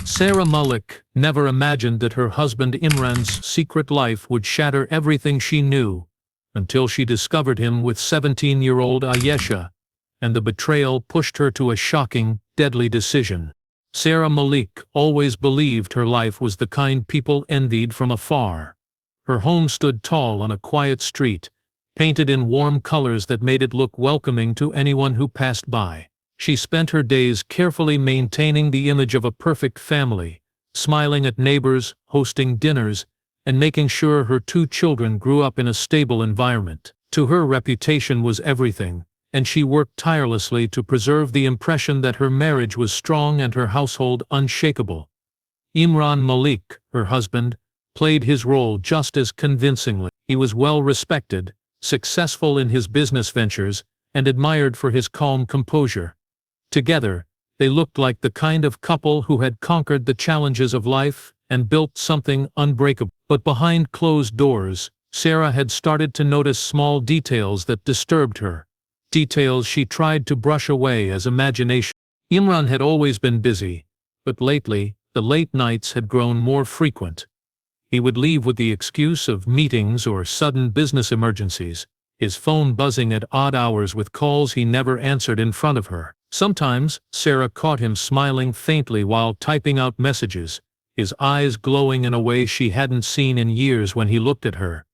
Sarah Malik never imagined that her husband Imran's secret life would shatter everything she knew, until she discovered him with 17-year-old Ayesha, and the betrayal pushed her to a shocking, deadly decision. Sarah Malik always believed her life was the kind people envied from afar. Her home stood tall on a quiet street, painted in warm colors that made it look welcoming to anyone who passed by. She spent her days carefully maintaining the image of a perfect family, smiling at neighbors, hosting dinners, and making sure her 2 children grew up in a stable environment. To her, reputation was everything, and she worked tirelessly to preserve the impression that her marriage was strong and her household unshakable. Imran Malik, her husband, played his role just as convincingly. He was well respected, successful in his business ventures, and admired for his calm composure. Together, they looked like the kind of couple who had conquered the challenges of life and built something unbreakable. But behind closed doors, Sarah had started to notice small details that disturbed her. Details she tried to brush away as imagination. Imran had always been busy, but lately, the late nights had grown more frequent. He would leave with the excuse of meetings or sudden business emergencies, his phone buzzing at odd hours with calls he never answered in front of her. Sometimes, Sarah caught him smiling faintly while typing out messages, his eyes glowing in a way she hadn't seen in years when he looked at her.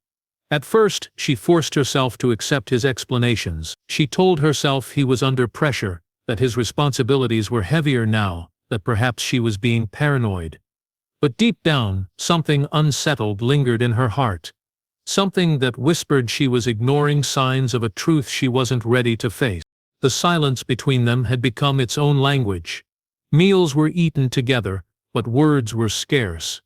At first, she forced herself to accept his explanations. She told herself he was under pressure, that his responsibilities were heavier now, that perhaps she was being paranoid. But deep down, something unsettled lingered in her heart. Something that whispered she was ignoring signs of a truth she wasn't ready to face. The silence between them had become its own language. Meals were eaten together, but words were scarce.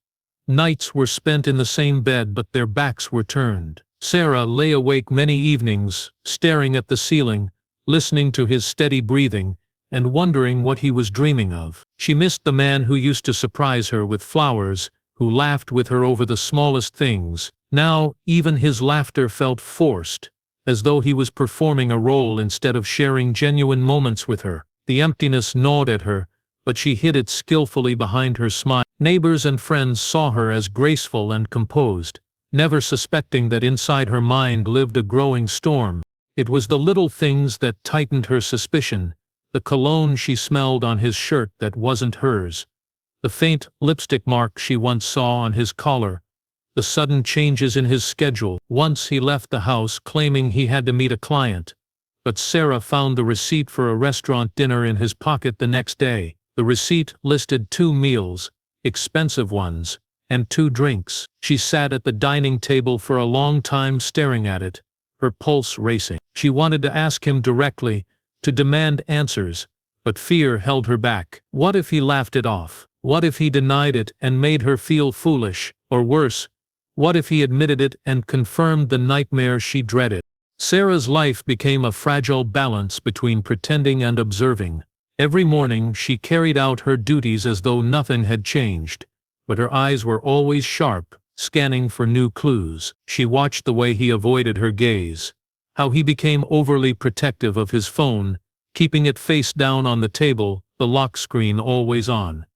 Nights were spent in the same bed, but their backs were turned. Sarah lay awake many evenings, staring at the ceiling, listening to his steady breathing, and wondering what he was dreaming of. She missed the man who used to surprise her with flowers, who laughed with her over the smallest things. Now, even his laughter felt forced, as though he was performing a role instead of sharing genuine moments with her. The emptiness gnawed at her, but she hid it skillfully behind her smile. Neighbors and friends saw her as graceful and composed, never suspecting that inside her mind lived a growing storm. It was the little things that tightened her suspicion, the cologne she smelled on his shirt that wasn't hers, the faint lipstick mark she once saw on his collar, the sudden changes in his schedule. Once he left the house claiming he had to meet a client, but Sarah found the receipt for a restaurant dinner in his pocket the next day. The receipt listed 2 meals, expensive ones, and 2 drinks. She sat at the dining table for a long time staring at it, her pulse racing. She wanted to ask him directly, to demand answers, but fear held her back. What if he laughed it off? What if he denied it and made her feel foolish? Or worse, what if he admitted it and confirmed the nightmare she dreaded? Sarah's life became a fragile balance between pretending and observing. Every morning she carried out her duties as though nothing had changed, but her eyes were always sharp, scanning for new clues. She watched the way he avoided her gaze, how he became overly protective of his phone, keeping it face down on the table, the lock screen always on.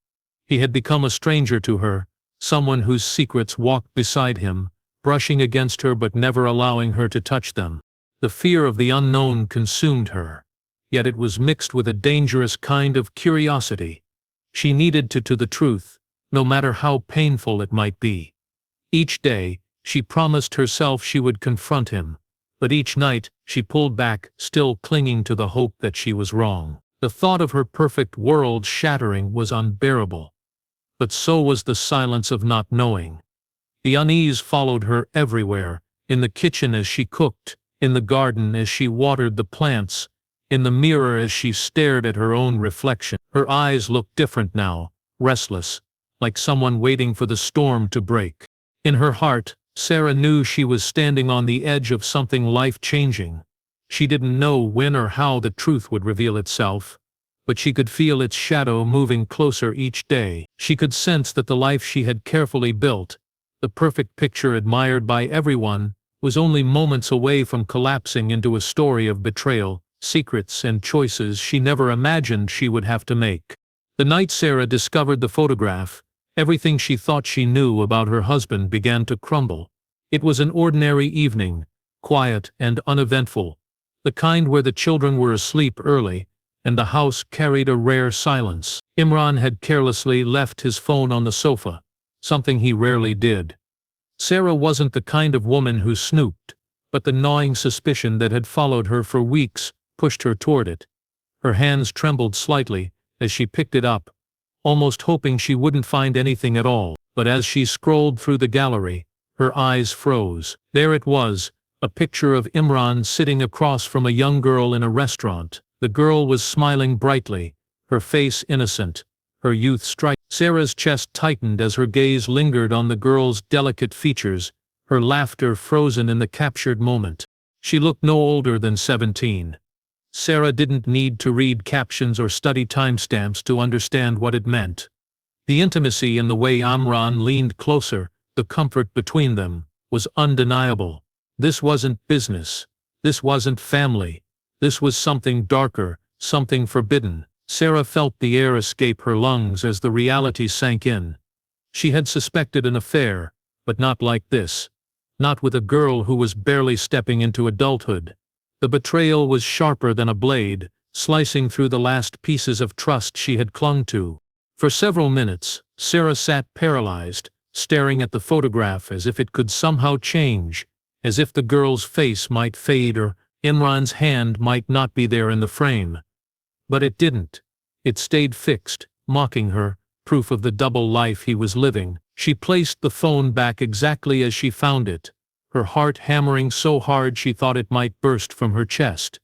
He had become a stranger to her, someone whose secrets walked beside him, brushing against her but never allowing her to touch them. The fear of the unknown consumed her, yet it was mixed with a dangerous kind of curiosity. She needed to the truth, no matter how painful it might be. Each day, she promised herself she would confront him, but each night, she pulled back, still clinging to the hope that she was wrong. The thought of her perfect world shattering was unbearable. But so was the silence of not knowing. The unease followed her everywhere, in the kitchen as she cooked, in the garden as she watered the plants, in the mirror as she stared at her own reflection. Her eyes looked different now, restless, like someone waiting for the storm to break. In her heart, Sarah knew she was standing on the edge of something life-changing. She didn't know when or how the truth would reveal itself, but she could feel its shadow moving closer each day. She could sense that the life she had carefully built, the perfect picture admired by everyone, was only moments away from collapsing into a story of betrayal, secrets, and choices she never imagined she would have to make. The night Sarah discovered the photograph, everything she thought she knew about her husband began to crumble. It was an ordinary evening, quiet and uneventful, the kind where the children were asleep early, and the house carried a rare silence. Imran had carelessly left his phone on the sofa, something he rarely did. Sarah wasn't the kind of woman who snooped, but the gnawing suspicion that had followed her for weeks pushed her toward it. Her hands trembled slightly as she picked it up, almost hoping she wouldn't find anything at all. But as she scrolled through the gallery, her eyes froze. There it was, a picture of Imran sitting across from a young girl in a restaurant. The girl was smiling brightly, her face innocent, her youth striking. Sarah's chest tightened as her gaze lingered on the girl's delicate features, her laughter frozen in the captured moment. She looked no older than 17. Sarah didn't need to read captions or study timestamps to understand what it meant. The intimacy in the way Imran leaned closer, the comfort between them, was undeniable. This wasn't business. This wasn't family. This was something darker, something forbidden. Sarah felt the air escape her lungs as the reality sank in. She had suspected an affair, but not like this. Not with a girl who was barely stepping into adulthood. The betrayal was sharper than a blade, slicing through the last pieces of trust she had clung to. For several minutes, Sarah sat paralyzed, staring at the photograph as if it could somehow change, as if the girl's face might fade or Imran's hand might not be there in the frame. But it didn't. It stayed fixed, mocking her, proof of the double life he was living. She placed the phone back exactly as she found it, her heart hammering so hard she thought it might burst from her chest.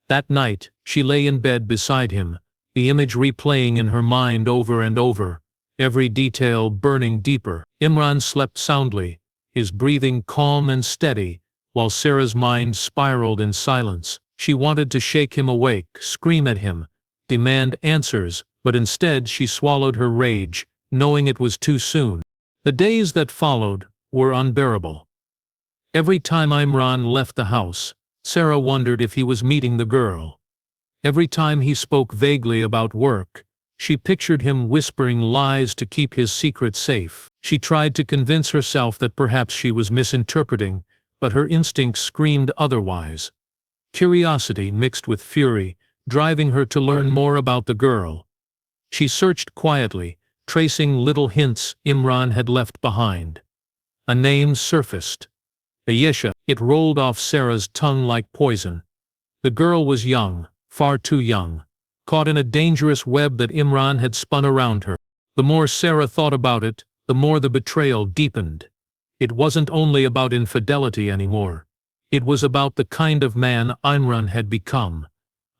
That night, she lay in bed beside him, the image replaying in her mind over and over, every detail burning deeper. Imran slept soundly, his breathing calm and steady, while Sarah's mind spiraled in silence. She wanted to shake him awake, scream at him, demand answers, but instead she swallowed her rage, knowing it was too soon. The days that followed were unbearable. Every time Imran left the house, Sarah wondered if he was meeting the girl. Every time he spoke vaguely about work, she pictured him whispering lies to keep his secret safe. She tried to convince herself that perhaps she was misinterpreting, but her instincts screamed otherwise. Curiosity mixed with fury, driving her to learn more about the girl. She searched quietly, tracing little hints Imran had left behind. A name surfaced. Ayesha. It rolled off Sarah's tongue like poison. The girl was young, far too young, caught in a dangerous web that Imran had spun around her. The more Sarah thought about it, the more the betrayal deepened. It wasn't only about infidelity anymore. It was about the kind of man Imran had become.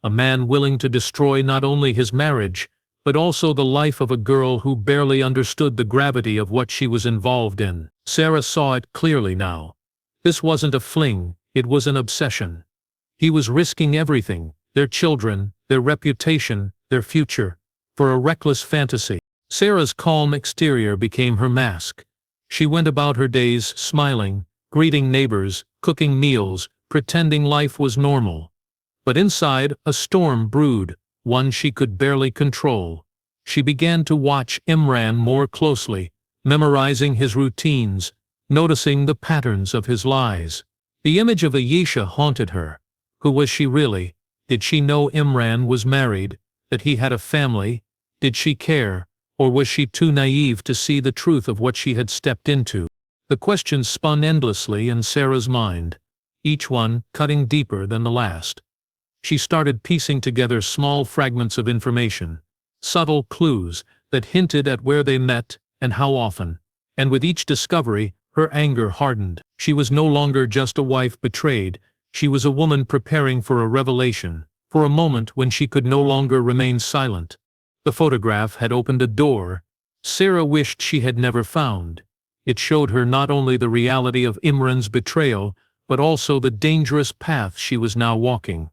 A man willing to destroy not only his marriage, but also the life of a girl who barely understood the gravity of what she was involved in. Sarah saw it clearly now. This wasn't a fling, it was an obsession. He was risking everything, their children, their reputation, their future, for a reckless fantasy. Sarah's calm exterior became her mask. She went about her days smiling, greeting neighbors, cooking meals, pretending life was normal. But inside, a storm brewed, one she could barely control. She began to watch Imran more closely, memorizing his routines, noticing the patterns of his lies. The image of Ayesha haunted her. Who was she really? Did she know Imran was married, that he had a family? Did she care? Or was she too naive to see the truth of what she had stepped into? The questions spun endlessly in Sarah's mind, each one cutting deeper than the last. She started piecing together small fragments of information, subtle clues that hinted at where they met and how often. And with each discovery, her anger hardened. She was no longer just a wife betrayed, she was a woman preparing for a revelation, for a moment when she could no longer remain silent. The photograph had opened a door Sarah wished she had never found. It showed her not only the reality of Imran's betrayal, but also the dangerous path she was now walking.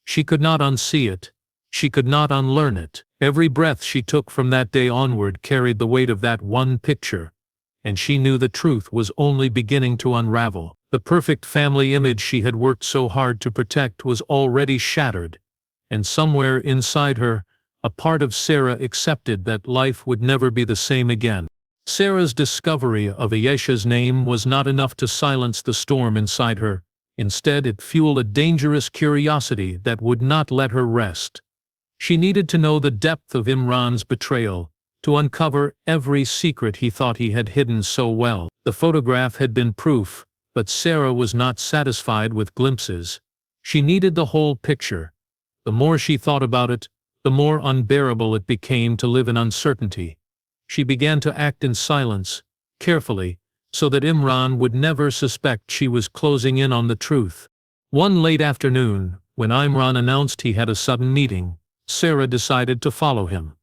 She could not unsee it. She could not unlearn it. Every breath she took from that day onward carried the weight of that one picture, and she knew the truth was only beginning to unravel. The perfect family image she had worked so hard to protect was already shattered, and somewhere inside her, A part of Sarah accepted that life would never be the same again. Sarah's discovery of Ayesha's name was not enough to silence the storm inside her. Instead, it fueled a dangerous curiosity that would not let her rest. She needed to know the depth of Imran's betrayal, to uncover every secret he thought he had hidden so well. The photograph had been proof, but Sarah was not satisfied with glimpses. She needed the whole picture. The more she thought about it, the more unbearable it became to live in uncertainty. She began to act in silence, carefully, so that Imran would never suspect she was closing in on the truth. One late afternoon, when Imran announced he had a sudden meeting, Sarah decided to follow him.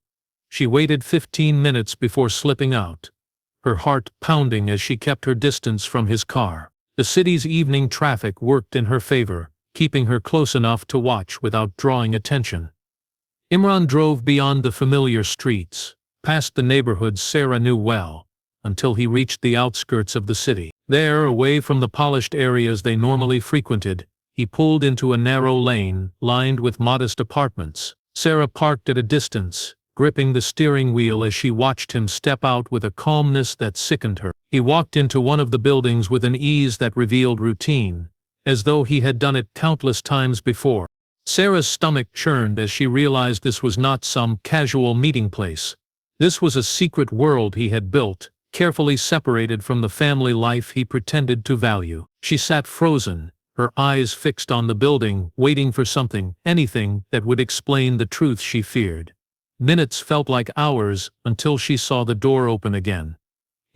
She waited 15 minutes before slipping out, her heart pounding as she kept her distance from his car. The city's evening traffic worked in her favor, keeping her close enough to watch without drawing attention. Imran drove beyond the familiar streets, past the neighborhoods Sarah knew well, until he reached the outskirts of the city. There, away from the polished areas they normally frequented, he pulled into a narrow lane lined with modest apartments. Sarah parked at a distance, gripping the steering wheel as she watched him step out with a calmness that sickened her. He walked into one of the buildings with an ease that revealed routine, as though he had done it countless times before. Sarah's stomach churned as she realized this was not some casual meeting place. This was a secret world he had built, carefully separated from the family life he pretended to value. She sat frozen, her eyes fixed on the building, waiting for something, anything, that would explain the truth she feared. Minutes felt like hours until she saw the door open again.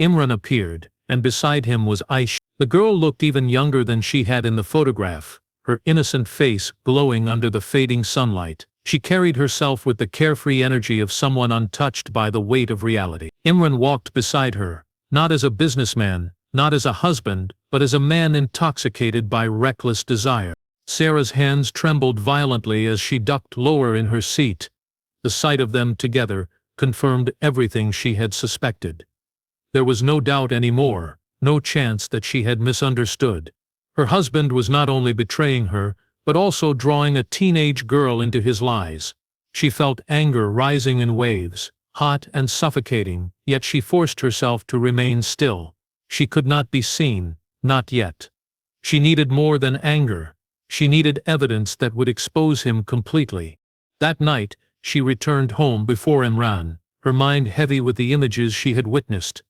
Imran appeared, and beside him was Ayesha. The girl looked even younger than she had in the photograph, her innocent face glowing under the fading sunlight. She carried herself with the carefree energy of someone untouched by the weight of reality. Imran walked beside her, not as a businessman, not as a husband, but as a man intoxicated by reckless desire. Sarah's hands trembled violently as she ducked lower in her seat. The sight of them together confirmed everything she had suspected. There was no doubt anymore, no chance that she had misunderstood. Her husband was not only betraying her, but also drawing a teenage girl into his lies. She felt anger rising in waves, hot and suffocating, yet she forced herself to remain still. She could not be seen, not yet. She needed more than anger. She needed evidence that would expose him completely. That night, she returned home before Imran, her mind heavy with the images she had witnessed.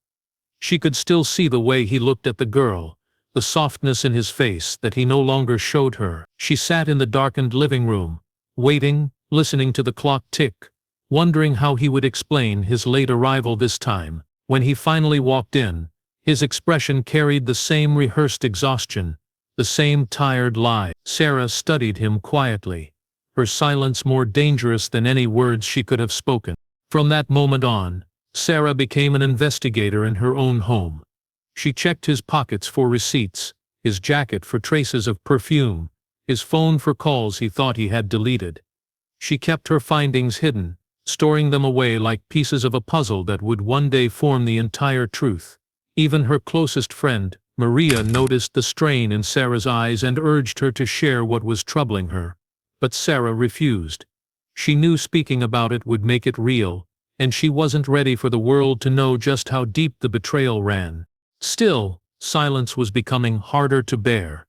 She could still see the way he looked at the girl, the softness in his face that he no longer showed her. She sat in the darkened living room, waiting, listening to the clock tick, wondering how he would explain his late arrival this time. When he finally walked in, his expression carried the same rehearsed exhaustion, the same tired lie. Sarah studied him quietly, her silence more dangerous than any words she could have spoken. From that moment on, Sarah became an investigator in her own home. She checked his pockets for receipts, his jacket for traces of perfume, his phone for calls he thought he had deleted. She kept her findings hidden, storing them away like pieces of a puzzle that would one day form the entire truth. Even her closest friend, Maria, noticed the strain in Sarah's eyes and urged her to share what was troubling her. But Sarah refused. She knew speaking about it would make it real, and she wasn't ready for the world to know just how deep the betrayal ran. Still, silence was becoming harder to bear.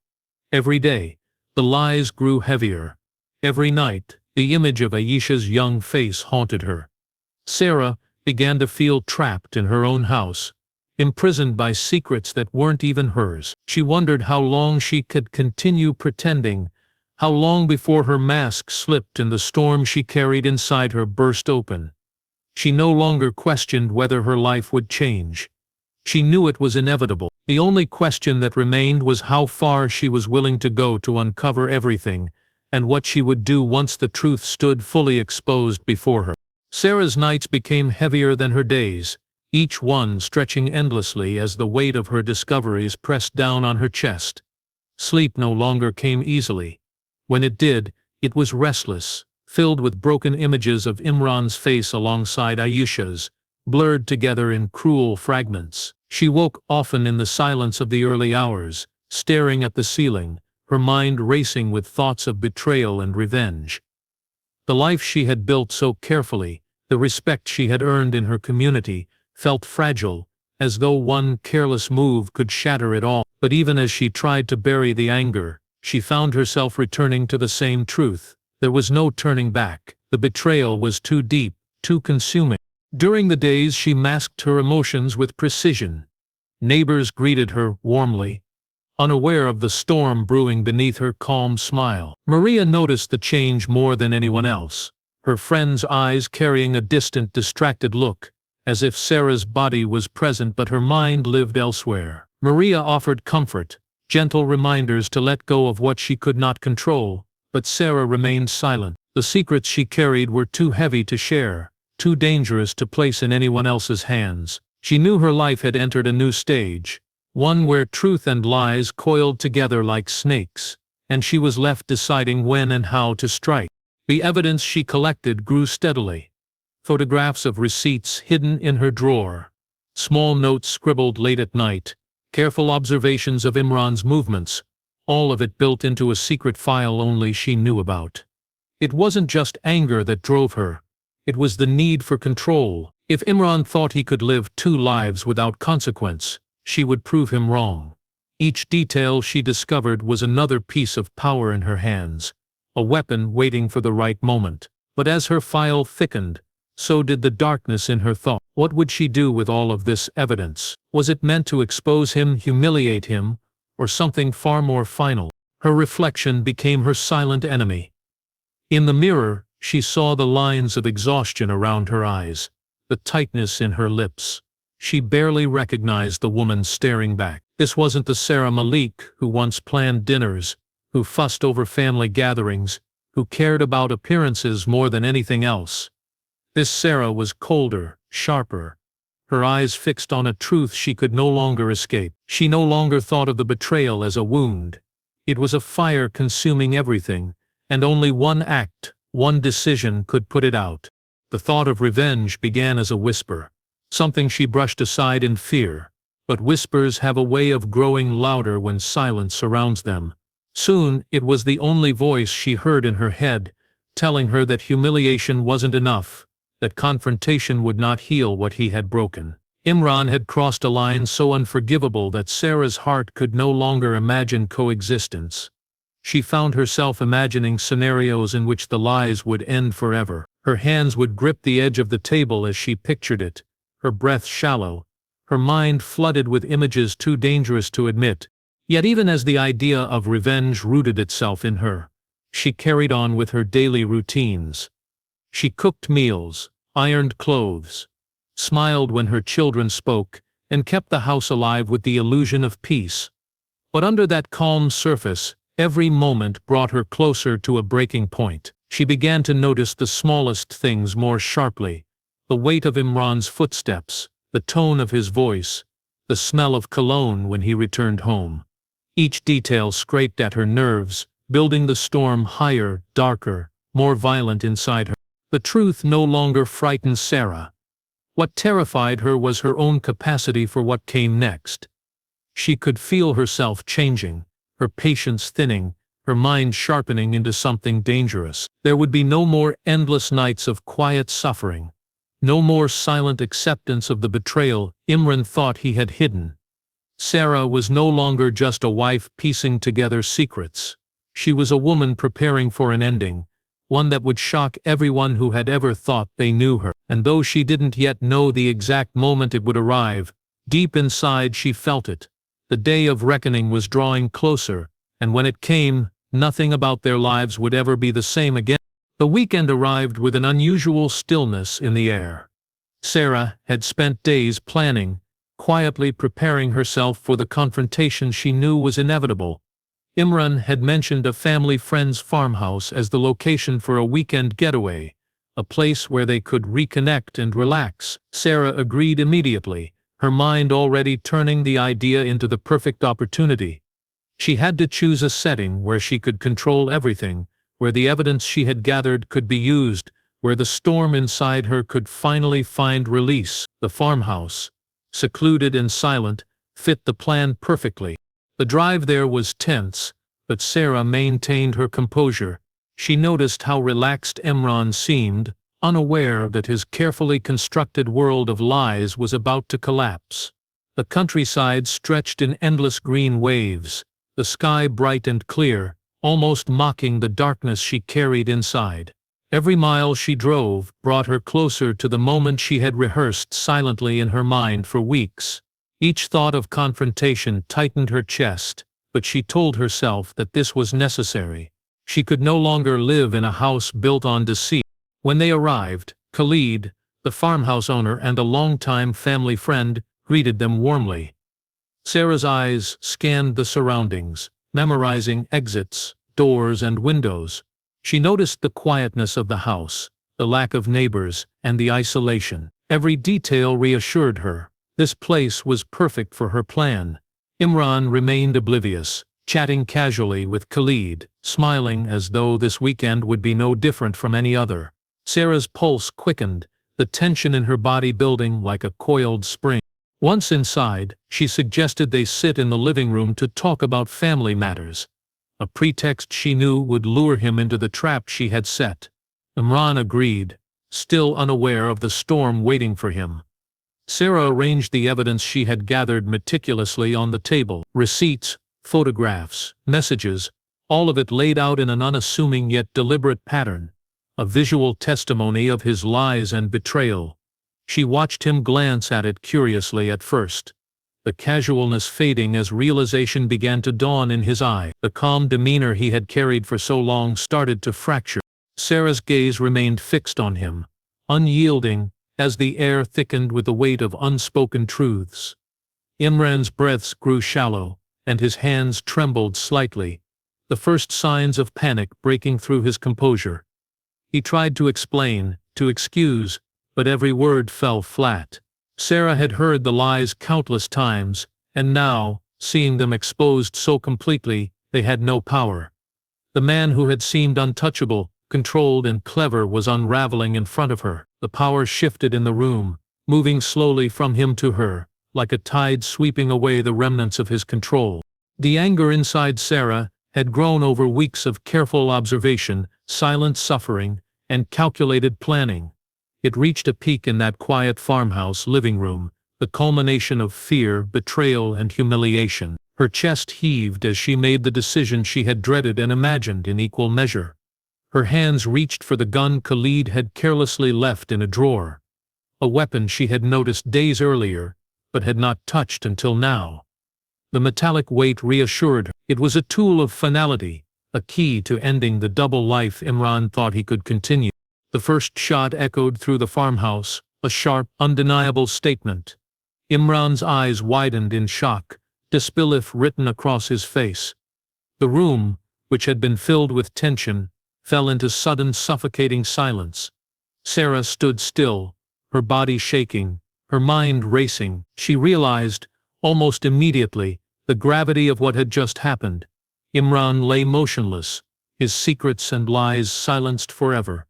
Every day, the lies grew heavier. Every night, the image of Ayesha's young face haunted her. Sarah began to feel trapped in her own house, imprisoned by secrets that weren't even hers. She wondered how long she could continue pretending, how long before her mask slipped and the storm she carried inside her burst open. She no longer questioned whether her life would change. She knew it was inevitable. The only question that remained was how far she was willing to go to uncover everything, and what she would do once the truth stood fully exposed before her. Sarah's nights became heavier than her days, each one stretching endlessly as the weight of her discoveries pressed down on her chest. Sleep no longer came easily. When it did, it was restless, filled with broken images of Imran's face alongside Ayesha's, blurred together in cruel fragments. She woke often in the silence of the early hours, staring at the ceiling, her mind racing with thoughts of betrayal and revenge. The life she had built so carefully, the respect she had earned in her community, felt fragile, as though one careless move could shatter it all. But even as she tried to bury the anger, she found herself returning to the same truth. There was no turning back. The betrayal was too deep, too consuming. During the days she masked her emotions with precision. Neighbors greeted her warmly, unaware of the storm brewing beneath her calm smile. Maria noticed the change more than anyone else, her friend's eyes carrying a distant, distracted look, as if Sarah's body was present but her mind lived elsewhere. Maria offered comfort, gentle reminders to let go of what she could not control, but Sarah remained silent. The secrets she carried were too heavy to share, too dangerous to place in anyone else's hands. She knew her life had entered a new stage, one where truth and lies coiled together like snakes, and she was left deciding when and how to strike. The evidence she collected grew steadily. Photographs of receipts hidden in her drawer, small notes scribbled late at night, careful observations of Imran's movements, all of it built into a secret file only she knew about. It wasn't just anger that drove her. It was the need for control. If Imran thought he could live two lives without consequence, she would prove him wrong. Each detail she discovered was another piece of power in her hands, a weapon waiting for the right moment. But as her file thickened, so did the darkness in her thought. What would she do with all of this evidence? Was it meant to expose him, humiliate him, or something far more final? Her reflection became her silent enemy. In the mirror, she saw the lines of exhaustion around her eyes, the tightness in her lips. She barely recognized the woman staring back. This wasn't the Sarah Malik who once planned dinners, who fussed over family gatherings, who cared about appearances more than anything else. This Sarah was colder, sharper, her eyes fixed on a truth she could no longer escape. She no longer thought of the betrayal as a wound. It was a fire consuming everything, and only one act, one decision could put it out. The thought of revenge began as a whisper, something she brushed aside in fear, but whispers have a way of growing louder when silence surrounds them. Soon, it was the only voice she heard in her head, telling her that humiliation wasn't enough, that confrontation would not heal what he had broken. Imran had crossed a line so unforgivable that Sarah's heart could no longer imagine coexistence. She found herself imagining scenarios in which the lies would end forever. Her hands would grip the edge of the table as she pictured it, her breath shallow, her mind flooded with images too dangerous to admit. Yet even as the idea of revenge rooted itself in her, she carried on with her daily routines. She cooked meals, ironed clothes, smiled when her children spoke, and kept the house alive with the illusion of peace. But under that calm surface, every moment brought her closer to a breaking point. She began to notice the smallest things more sharply, the weight of Imran's footsteps, the tone of his voice, the smell of cologne when he returned home. Each detail scraped at her nerves, building the storm higher, darker, more violent inside her. The truth no longer frightened Sarah. What terrified her was her own capacity for what came next. She could feel herself changing, her patience thinning, her mind sharpening into something dangerous. There would be no more endless nights of quiet suffering, no more silent acceptance of the betrayal Imran thought he had hidden. Sarah was no longer just a wife piecing together secrets. She was a woman preparing for an ending, one that would shock everyone who had ever thought they knew her. And though she didn't yet know the exact moment it would arrive, deep inside she felt it. The day of reckoning was drawing closer, and when it came, nothing about their lives would ever be the same again. The weekend arrived with an unusual stillness in the air. Sarah had spent days planning, quietly preparing herself for the confrontation she knew was inevitable. Imran had mentioned a family friend's farmhouse as the location for a weekend getaway, a place where they could reconnect and relax. Sarah agreed immediately, her mind already turning the idea into the perfect opportunity. She had to choose a setting where she could control everything, where the evidence she had gathered could be used, where the storm inside her could finally find release. The farmhouse, secluded and silent, fit the plan perfectly. The drive there was tense, but Sarah maintained her composure. She noticed how relaxed Imran seemed, unaware that his carefully constructed world of lies was about to collapse. The countryside stretched in endless green waves, the sky bright and clear, almost mocking the darkness she carried inside. Every mile she drove brought her closer to the moment she had rehearsed silently in her mind for weeks. Each thought of confrontation tightened her chest, but she told herself that this was necessary. She could no longer live in a house built on deceit. When they arrived, Khalid, the farmhouse owner and a longtime family friend, greeted them warmly. Sarah's eyes scanned the surroundings, memorizing exits, doors and windows. She noticed the quietness of the house, the lack of neighbors, and the isolation. Every detail reassured her. This place was perfect for her plan. Imran remained oblivious, chatting casually with Khalid, smiling as though this weekend would be no different from any other. Sarah's pulse quickened, the tension in her body building like a coiled spring. Once inside, she suggested they sit in the living room to talk about family matters, a pretext she knew would lure him into the trap she had set. Imran agreed, still unaware of the storm waiting for him. Sarah arranged the evidence she had gathered meticulously on the table: receipts, photographs, messages, all of it laid out in an unassuming yet deliberate pattern, a visual testimony of his lies and betrayal. She watched him glance at it curiously at first, the casualness fading as realization began to dawn in his eye. The calm demeanor he had carried for so long started to fracture. Sarah's gaze remained fixed on him, unyielding, as the air thickened with the weight of unspoken truths. Imran's breaths grew shallow, and his hands trembled slightly, the first signs of panic breaking through his composure. He tried to explain, to excuse, but every word fell flat. Sarah had heard the lies countless times, and now, seeing them exposed so completely, they had no power. The man who had seemed untouchable, controlled and clever was unraveling in front of her. The power shifted in the room, moving slowly from him to her, like a tide sweeping away the remnants of his control. The anger inside Sarah had grown over weeks of careful observation, silent suffering, and calculated planning. It reached a peak in that quiet farmhouse living room, the culmination of fear, betrayal, and humiliation. Her chest heaved as she made the decision she had dreaded and imagined in equal measure. Her hands reached for the gun Khalid had carelessly left in a drawer, a weapon she had noticed days earlier, but had not touched until now. The metallic weight reassured her. It was a tool of finality, a key to ending the double life Imran thought he could continue. The first shot echoed through the farmhouse, a sharp, undeniable statement. Imran's eyes widened in shock, disbelief written across his face. The room, which had been filled with tension, fell into sudden suffocating silence. Sarah stood still, her body shaking, her mind racing. She realized, almost immediately, the gravity of what had just happened. Imran lay motionless, his secrets and lies silenced forever.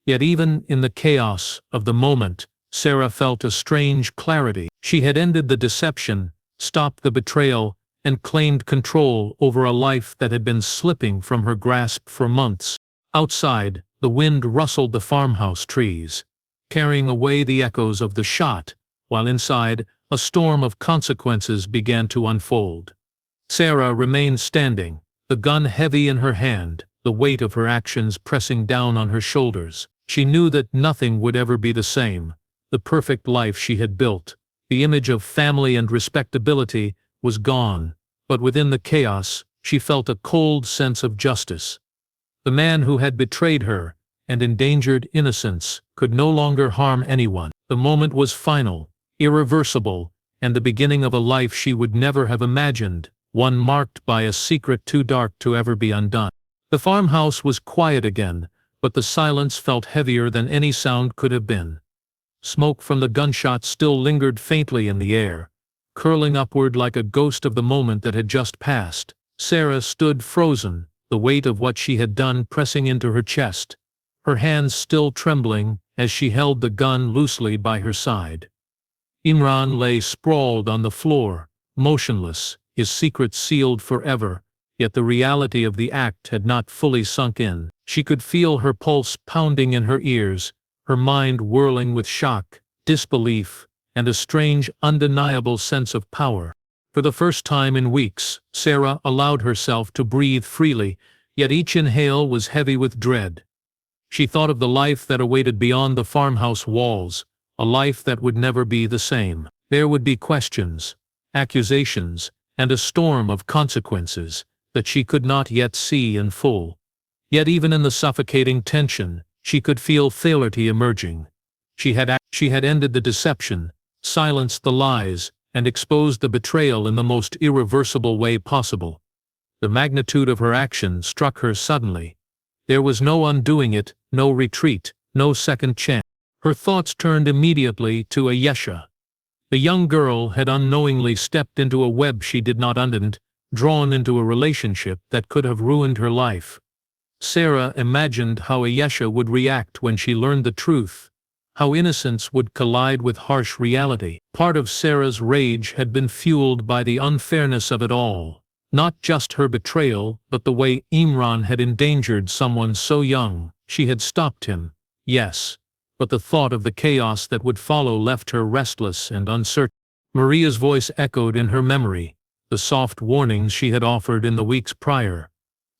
Yet even in the chaos of the moment, Sarah felt a strange clarity. She had ended the deception, stopped the betrayal, and claimed control over a life that had been slipping from her grasp for months. Outside, the wind rustled the farmhouse trees, carrying away the echoes of the shot, while inside, a storm of consequences began to unfold. Sarah remained standing, the gun heavy in her hand, the weight of her actions pressing down on her shoulders. She knew that nothing would ever be the same. The perfect life she had built, the image of family and respectability, was gone, but within the chaos, she felt a cold sense of justice. The man who had betrayed her and endangered innocence could no longer harm anyone. The moment was final, irreversible, and the beginning of a life she would never have imagined, one marked by a secret too dark to ever be undone. The farmhouse was quiet again, but the silence felt heavier than any sound could have been. Smoke from the gunshot still lingered faintly in the air, curling upward like a ghost of the moment that had just passed. Sarah stood frozen, the weight of what she had done pressing into her chest, her hands still trembling as she held the gun loosely by her side. Imran lay sprawled on the floor, motionless, his secret sealed forever, yet the reality of the act had not fully sunk in. She could feel her pulse pounding in her ears, her mind whirling with shock, disbelief, and a strange, undeniable sense of power. For the first time in weeks, Sarah allowed herself to breathe freely, yet each inhale was heavy with dread. She thought of the life that awaited beyond the farmhouse walls, a life that would never be the same. There would be questions, accusations, and a storm of consequences that she could not yet see in full. Yet even in the suffocating tension, she could feel clarity emerging. She had ended the deception, silenced the lies, and exposed the betrayal in the most irreversible way possible. The magnitude of her action struck her suddenly. There was no undoing it, no retreat, no second chance. Her thoughts turned immediately to Ayesha. The young girl had unknowingly stepped into a web she did not understand, drawn into a relationship that could have ruined her life. Sarah imagined how Ayesha would react when she learned the truth, how innocence would collide with harsh reality. Part of Sarah's rage had been fueled by the unfairness of it all. Not just her betrayal, but the way Imran had endangered someone so young. She had stopped him, yes, but the thought of the chaos that would follow left her restless and uncertain. Maria's voice echoed in her memory, the soft warnings she had offered in the weeks prior.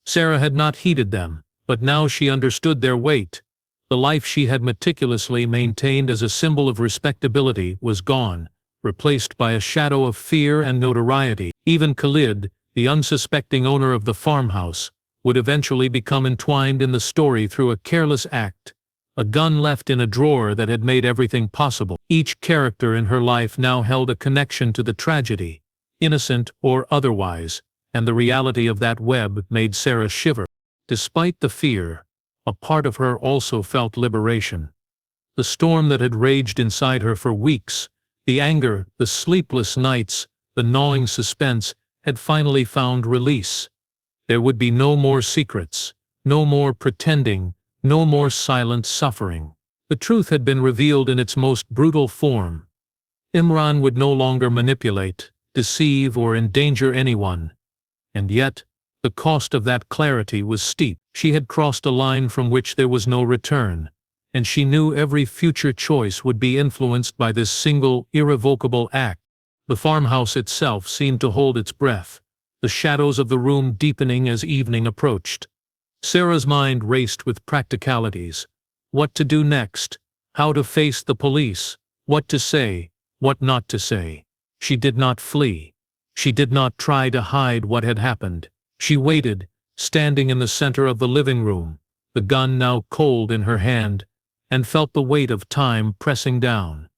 Sarah had not heeded them, but now she understood their weight. The life she had meticulously maintained as a symbol of respectability was gone, replaced by a shadow of fear and notoriety. Even Khalid, the unsuspecting owner of the farmhouse, would eventually become entwined in the story through a careless act, a gun left in a drawer that had made everything possible. Each character in her life now held a connection to the tragedy, innocent or otherwise, and the reality of that web made Sarah shiver. Despite the fear, a part of her also felt liberation. The storm that had raged inside her for weeks, the anger, the sleepless nights, the gnawing suspense, had finally found release. There would be no more secrets, no more pretending, no more silent suffering. The truth had been revealed in its most brutal form. Imran would no longer manipulate, deceive, or endanger anyone. And yet, the cost of that clarity was steep. She had crossed a line from which there was no return, and she knew every future choice would be influenced by this single, irrevocable act. The farmhouse itself seemed to hold its breath, the shadows of the room deepening as evening approached. Sarah's mind raced with practicalities. What to do next, how to face the police, what to say, what not to say. She did not flee. She did not try to hide what had happened. She waited, standing in the center of the living room, the gun now cold in her hand, and felt the weight of time pressing down.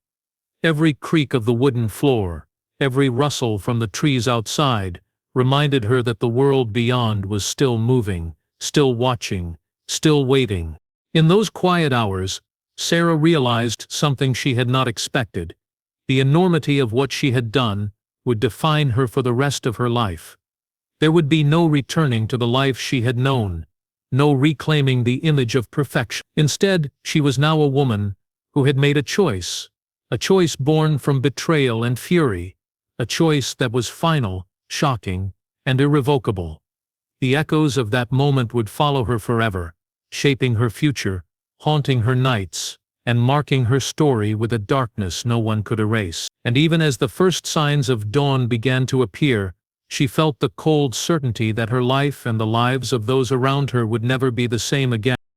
Every creak of the wooden floor, every rustle from the trees outside, reminded her that the world beyond was still moving, still watching, still waiting. In those quiet hours, Sarah realized something she had not expected. The enormity of what she had done would define her for the rest of her life. There would be no returning to the life she had known, no reclaiming the image of perfection. Instead, she was now a woman who had made a choice born from betrayal and fury, a choice that was final, shocking, and irrevocable. The echoes of that moment would follow her forever, shaping her future, haunting her nights, and marking her story with a darkness no one could erase. And even as the first signs of dawn began to appear, she felt the cold certainty that her life and the lives of those around her would never be the same again.